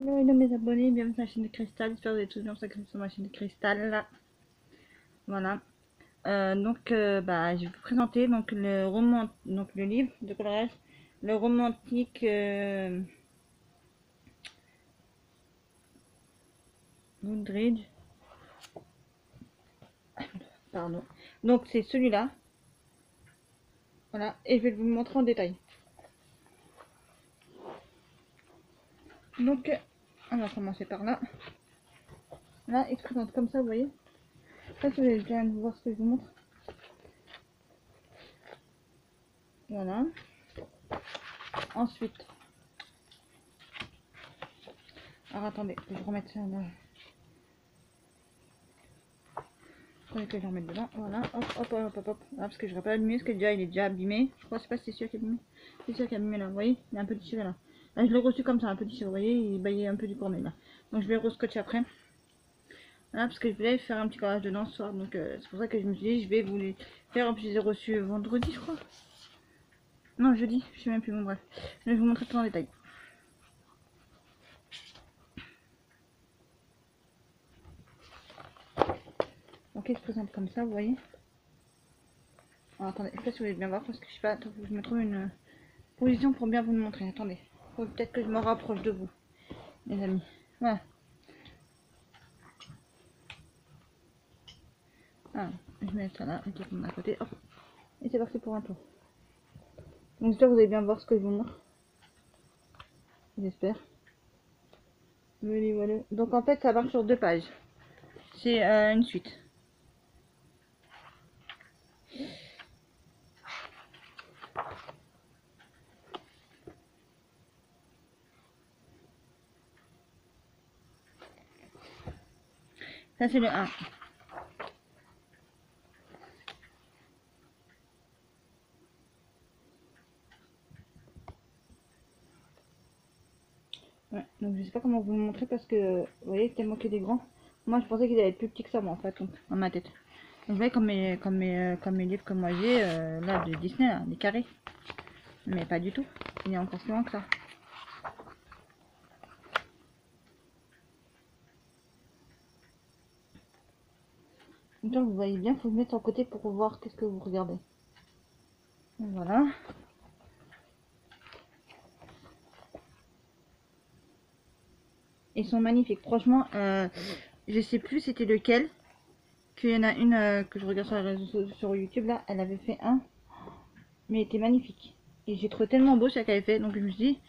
Hello mes abonnés, bienvenue sur la chaîne de Cristal, j'espère que vous êtes tous bien sur ma chaîne de Cristal, là. Voilà. Je vais vous présenter donc le livre de coloriage, le romantique Goodreads, pardon. Donc c'est celui-là, voilà, et je vais vous le montrer en détail. Donc, on va commencer par là. Là, il se présente comme ça, vous voyez. Ça, si vous allez bien voir ce que je vous montre. Voilà. Ensuite, alors attendez, je vais remettre ça là. Que je vais remettre dedans, voilà, hop, ah, parce que je rappelle mieux, parce que déjà il est déjà abîmé, je crois, je sais pas si c'est sûr qu'il est abîmé, c'est sûr qu'il est abîmé là, vous voyez, il y a un peu déchiré là, là je l'ai reçu comme ça, un peu déchiré, vous voyez, il baillait un peu du cornet là, donc je vais rescotcher après, voilà, parce que je voulais faire un petit collage dedans ce soir, donc c'est pour ça que je me suis dit, je vais vous les faire, en plus je les ai reçus vendredi je crois, non jeudi, je sais même plus, bon bref, je vais vous montrer tout en détail. Donc il se présente comme ça, vous voyez. Alors, attendez, je sais pas si vous voulez bien voir, parce que je sais pas, attends, faut que je me trouve une position pour bien vous le montrer, attendez, faut peut-être que je me rapproche de vous, les amis, voilà. Ah, je mets ça là, je tourne à côté, hop, et c'est parti pour un tour. Donc j'espère que vous allez bien voir ce que je vous montre. J'espère. Voilà. Donc en fait ça marche sur 2 pages. C'est une suite. Ça c'est le 1. Ouais, donc je sais pas comment vous le montrer parce que vous voyez tellement qu'il est grand. Moi je pensais qu'il allait être plus petit que ça moi en fait, donc, dans ma tête. Donc, vous voyez comme mes livres que moi j'ai là de Disney, là, des carrés. Mais pas du tout. Il est encore plus grand que ça. Donc vous voyez bien, faut le mettre sur le côté pour voir qu'est-ce que vous regardez. Voilà. Ils sont magnifiques. Franchement, je sais plus c'était lequel. Qu'il y en a une que je regarde sur les réseaux sociaux, sur YouTube là, elle avait fait un, mais il était magnifique. Et j'ai trouvé tellement beau ce qu'elle avait fait, donc je me suis dit,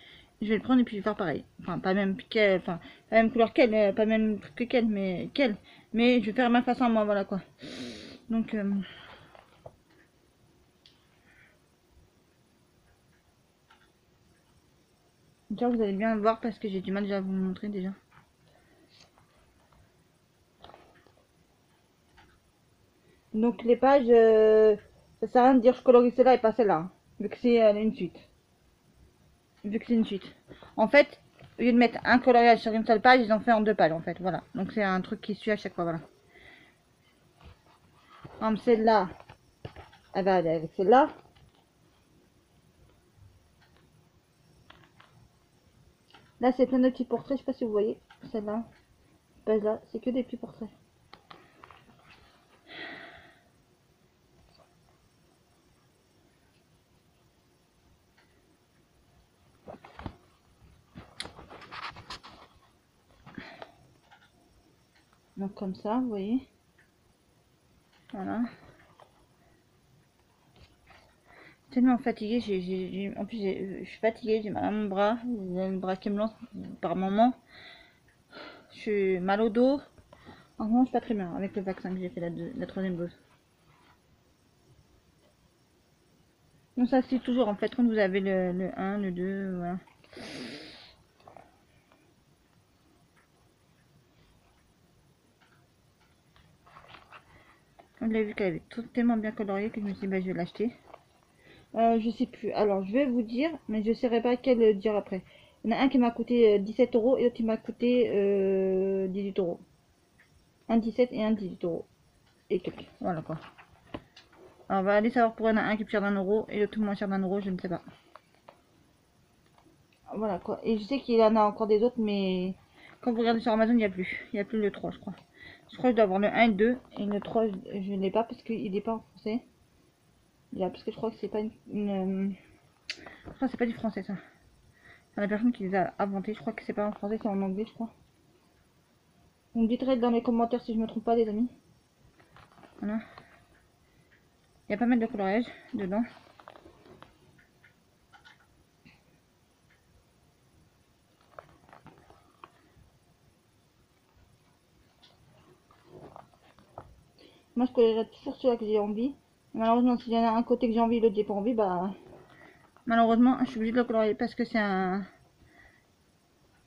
je vais le prendre et puis je vais faire pareil. Enfin, pas même qu'elle, enfin, pas même couleur qu'elle, pas même truc que qu'elle, mais qu'elle. Mais je vais faire ma façon à moi, voilà quoi. Donc, déjà vous allez bien le voir parce que j'ai du mal déjà à vous le montrer déjà. Donc les pages, ça sert à rien de dire je colorie celle-là et pas celle-là, hein, vu que c'est une suite. Vu que c'est une suite. En fait, au lieu de mettre un coloriage sur une seule page, ils ont fait en 2 pages en fait. Voilà. Donc c'est un truc qui suit à chaque fois. Voilà. Comme celle-là, elle va aller avec celle-là. Là, c'est plein de petits portraits. Je sais pas si vous voyez. Celle-là, page-là, c'est que des petits portraits. Donc comme ça, vous voyez. Voilà. Tellement fatiguée, en plus je suis fatiguée, j'ai mal à mon bras, j'ai le bras qui me lance par moment. Je suis mal au dos. En moment, je suis pas très bien avec le vaccin que j'ai fait la 3e dose. Donc ça c'est toujours en fait quand vous avez le 1, le 2, voilà. On l'a vu qu'elle avait tellement bien coloriée que je me suis dit bah je vais l'acheter. Je sais plus. Alors je vais vous dire, mais je ne saurais pas quel dire après. Il y en a un qui m'a coûté 17 euros et l'autre qui m'a coûté 18 euros. Un 17 et un 18 euros. Et quelques. Voilà quoi. Alors on va aller savoir pour il y en a un qui est plus cher d'1 euro et l'autre moins cher d'1 euro, je ne sais pas. Voilà quoi. Et je sais qu'il y en a encore des autres, mais Quand vous regardez sur Amazon, il n'y a plus. Il n'y a plus le 3, je crois. Je crois que je dois avoir le 1 et le 2. Et le 3, je ne l'ai pas parce qu'il n'est pas en français. Parce que je crois que c'est pas je crois que c'est pas du français, ça. C'est la personne qui les a inventés. Je crois que c'est pas en français, c'est en anglais, je crois. Vous me direz dans les commentaires si je me trompe pas, les amis. Voilà. Il y a pas mal de coloriage dedans. Moi, je colorierai toujours celui-là que j'ai envie. Malheureusement, s'il y en a un côté que j'ai envie et l'autre j'ai pas envie, bah malheureusement, je suis obligée de le colorier parce que c'est un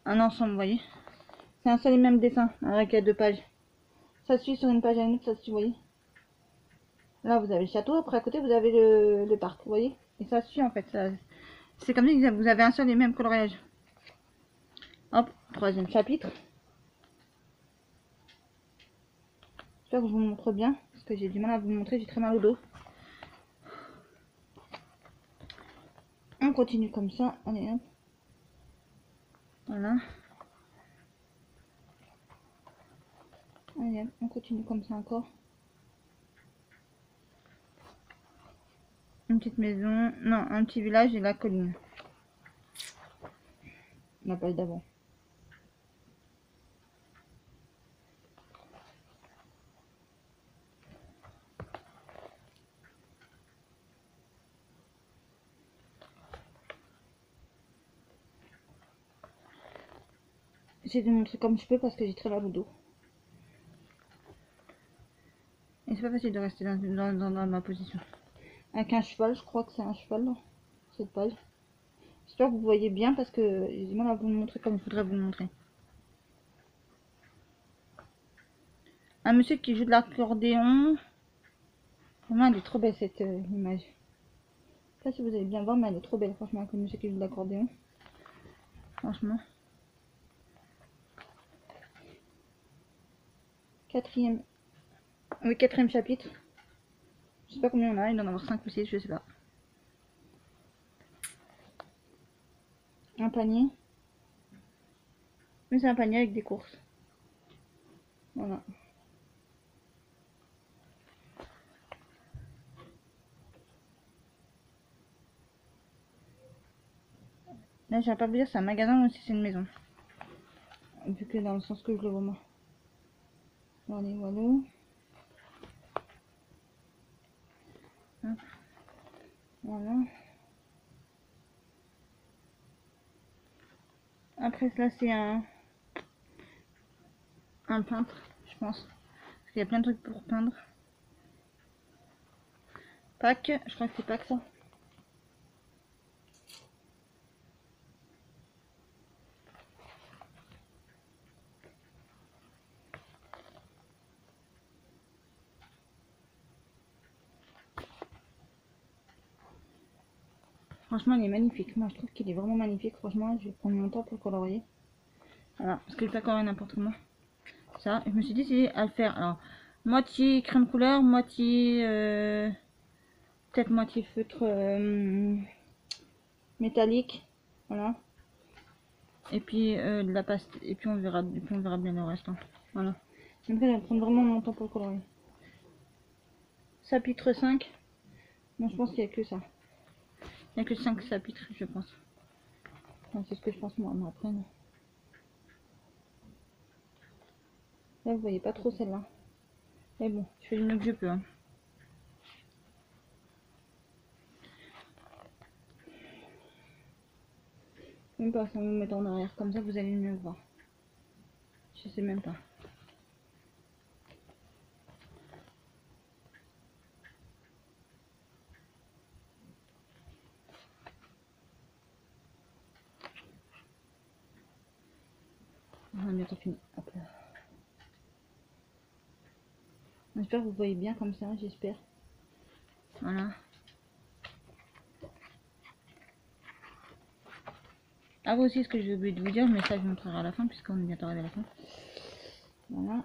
ensemble, vous voyez. C'est un seul et même dessin avec 2 pages. Ça suit sur une page à une autre, ça suit, vous voyez. Là, vous avez le château, après à côté, vous avez le parc, vous voyez. Et ça suit en fait. C'est comme si vous avez un seul et même coloriage. Hop, 3e chapitre. J'espère que je vous montre bien, parce que j'ai du mal à vous montrer, j'ai très mal au dos. On continue comme ça, allez hop. Voilà. Allez hop, on continue comme ça encore. Une petite maison, non, un petit village et la colline. La page d'avant. J'essaie de montrer comme je peux parce que j'ai très mal au dos. Et c'est pas facile de rester dans ma position. Avec un cheval, je crois que c'est un cheval, là, cette page. J'espère que vous voyez bien parce que j'ai du mal à vous le montrer comme je voudrais vous le montrer. Un monsieur qui joue de l'accordéon. Vraiment, elle est trop belle cette image. Je sais pas si vous allez bien voir, mais elle est trop belle, franchement, comme monsieur qui joue de l'accordéon. Franchement. 4e. Oui, 4e chapitre. Je sais pas combien on a, il doit en avoir 5 ou 6, je sais pas. Un panier. Mais c'est un panier avec des courses. Voilà. Là, je vais pas vous dire si c'est un magasin ou si c'est une maison. Vu que dans le sens que je le vois moi. Allez, voilà. Hop. Voilà. Après cela, c'est un peintre, je pense. Parce qu'il y a plein de trucs pour peindre. Pâques, je crois que c'est Pâques ça. Franchement, il est magnifique. Moi, je trouve qu'il est vraiment magnifique. Franchement, je vais prendre mon temps pour le colorier. Voilà, parce que je vais pas colorer n'importe comment. Ça, je me suis dit, c'est à le faire. Alors, moitié crème couleur, moitié... peut-être moitié feutre métallique. Voilà. Et puis de la pâte. Et puis on verra bien le reste. Hein. Voilà. Après, je vais prendre vraiment mon temps pour le colorier. Chapitre 5. Bon, je pense qu'il n'y a que ça. Il n'y a que 5 chapitres, je pense. Enfin, c'est ce que je pense moi, mais après, non. Là, vous voyez pas trop celle-là. Mais bon, je fais du mieux que je peux. Hein. Même pas, ça me mettre en arrière. Comme ça, vous allez mieux voir. Je sais même pas. On a bientôt fini. Hop là. J'espère que vous voyez bien comme ça, j'espère. Voilà. Ah, vous aussi, ce que j'ai oublié de vous dire, mais ça, je vous montrerai à la fin, puisqu'on est bientôt arrivé à la fin. Voilà.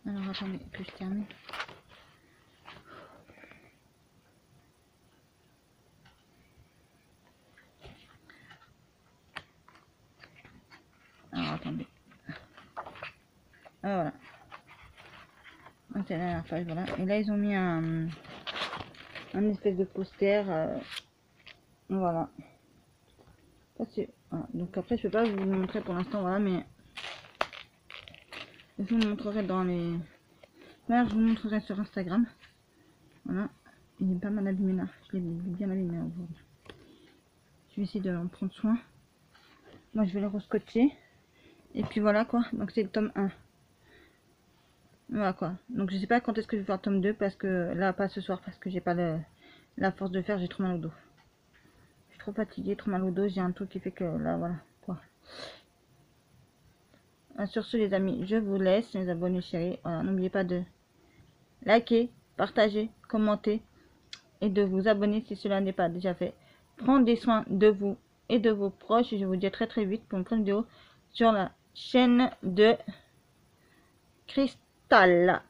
Alors, attendez que je termine. attendez. Ah, voilà. Donc c'est la dernière page, voilà. Et là ils ont mis un espèce de poster. Voilà. Voilà. Donc après je peux pas vous le montrer pour l'instant, voilà, mais je vous le montrerai dans les... Là je vous montrerai sur Instagram. Voilà. Il est pas mal abîmé là. Je l'ai bien abîmé aujourd'hui. Je vais essayer de en prendre soin. Moi je vais le rescotcher. Et puis voilà quoi. Donc c'est le tome 1. Voilà quoi. Donc je sais pas quand est-ce que je vais faire le tome 2 parce que là pas ce soir parce que j'ai pas la force de faire, j'ai trop mal au dos. Je suis trop fatiguée, trop mal au dos, j'ai un truc qui fait que là voilà quoi. Sur ce les amis, je vous laisse les abonnés chéris. Voilà, n'oubliez pas de liker, partager, commenter et de vous abonner si cela n'est pas déjà fait. Prendre des soins de vous et de vos proches et je vous dis à très très vite pour une prochaine vidéo sur la chaîne de Cristal.